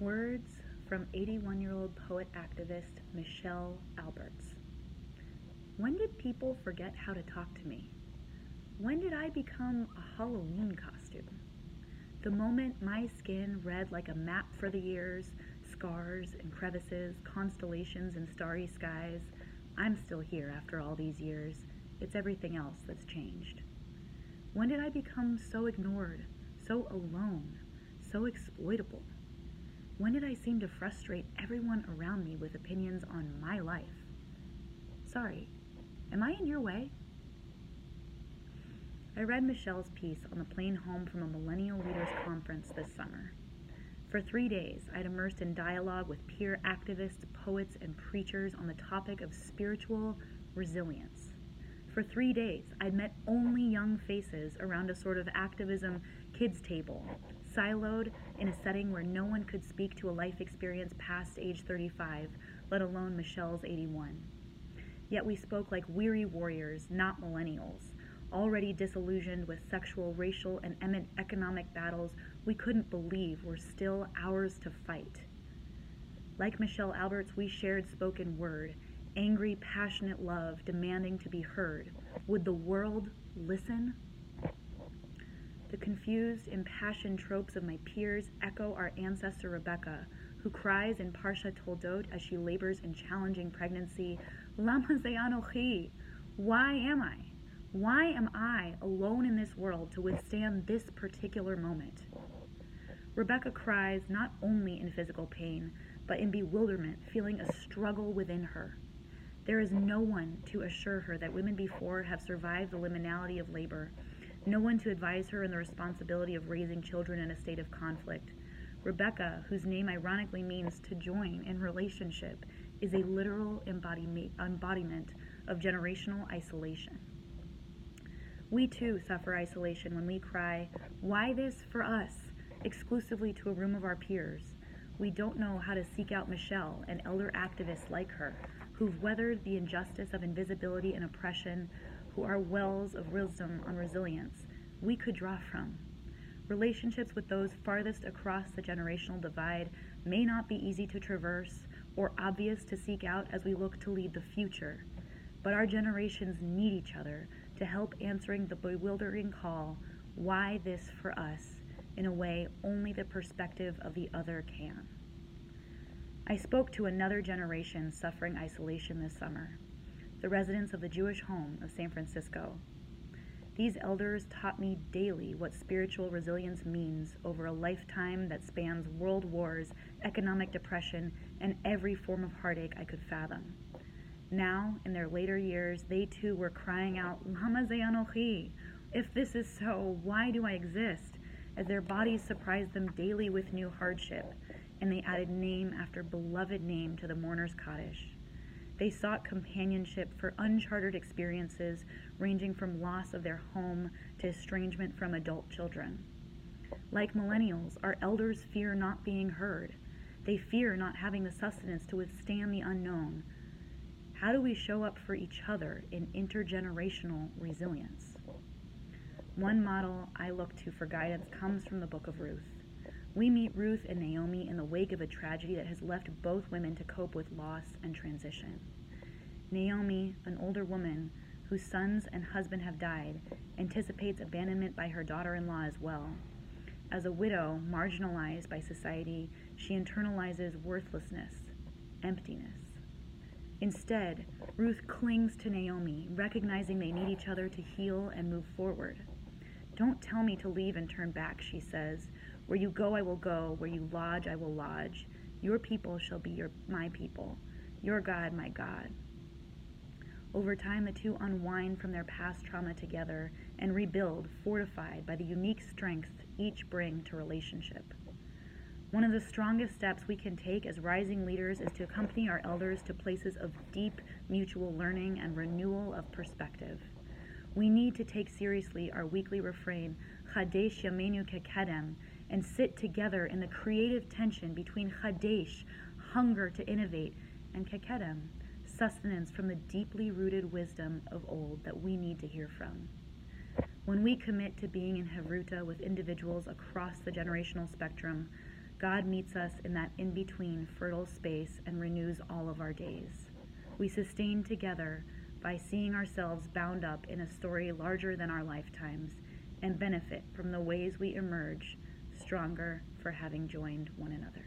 Words from 81-year-old poet-activist Michelle Alberts. When did people forget how to talk to me? When did I become a Halloween costume? The moment my skin read like a map for the years, scars and crevices, constellations and starry skies, I'm still here after all these years. It's everything else that's changed. When did I become so ignored, so alone, so exploitable? When did I seem to frustrate everyone around me with opinions on my life? Sorry, am I in your way? I read Michelle's piece on the plane home from a Millennial Leaders Conference this summer. For 3 days, I'd immersed in dialogue with peer activists, poets, and preachers on the topic of spiritual resilience. For 3 days, I'd met only young faces around a sort of activism kids table, siloed in a setting where no one could speak to a life experience past age 35, let alone Michelle's 81. Yet we spoke like weary warriors, not millennials, already disillusioned with sexual, racial, and economic battles we couldn't believe were still ours to fight. Like Michelle Alberts, we shared spoken word, angry, passionate love demanding to be heard. Would the world listen? The confused, impassioned tropes of my peers echo our ancestor Rebecca, who cries in Parsha Toldot as she labors in challenging pregnancy, Lama ze anochi? Why am I? Why am I alone in this world to withstand this particular moment? Rebecca cries not only in physical pain, but in bewilderment, feeling a struggle within her. There is no one to assure her that women before have survived the liminality of labor, no one to advise her in the responsibility of raising children in a state of conflict. Rebecca, whose name ironically means to join in relationship, is a literal embodiment of generational isolation. We too suffer isolation when we cry, "Why this for us?" exclusively to a room of our peers. We don't know how to seek out Michelle and elder activists like her, who've weathered the injustice of invisibility and oppression, who are wells of wisdom on resilience we could draw from. Relationships with those farthest across the generational divide may not be easy to traverse or obvious to seek out as we look to lead the future, but our generations need each other to help answering the bewildering call, "Why this for us?" in a way only the perspective of the other can. I spoke to another generation suffering isolation this summer, the residents of the Jewish home of San Francisco. These elders taught me daily what spiritual resilience means over a lifetime that spans world wars, economic depression, and every form of heartache I could fathom. Now, in their later years, they too were crying out, "Lama ze anochi? If this is so, why do I exist?" as their bodies surprised them daily with new hardship, and they added name after beloved name to the mourner's Kaddish. They sought companionship for uncharted experiences ranging from loss of their home to estrangement from adult children. Like millennials, our elders fear not being heard. They fear not having the sustenance to withstand the unknown. How do we show up for each other in intergenerational resilience? One model I look to for guidance comes from the book of Ruth. We meet Ruth and Naomi in the wake of a tragedy that has left both women to cope with loss and transition. Naomi, an older woman whose sons and husband have died, anticipates abandonment by her daughter-in-law as well. As a widow, marginalized by society, she internalizes worthlessness, emptiness. Instead, Ruth clings to Naomi, recognizing they need each other to heal and move forward. "Don't tell me to leave and turn back," she says. "Where you go, I will go. Where you lodge, I will lodge. Your people shall be my people. Your God, my God." Over time, the two unwind from their past trauma together and rebuild, fortified by the unique strength each bring to relationship. One of the strongest steps we can take as rising leaders is to accompany our elders to places of deep mutual learning and renewal of perspective. We need to take seriously our weekly refrain, Chadesh Yameinu Kekedem, and sit together in the creative tension between Chadesh, hunger to innovate, and Kekedem, sustenance from the deeply rooted wisdom of old that we need to hear from. When we commit to being in Havruta with individuals across the generational spectrum, God meets us in that in-between fertile space and renews all of our days. We sustain together by seeing ourselves bound up in a story larger than our lifetimes and benefit from the ways we emerge stronger for having joined one another.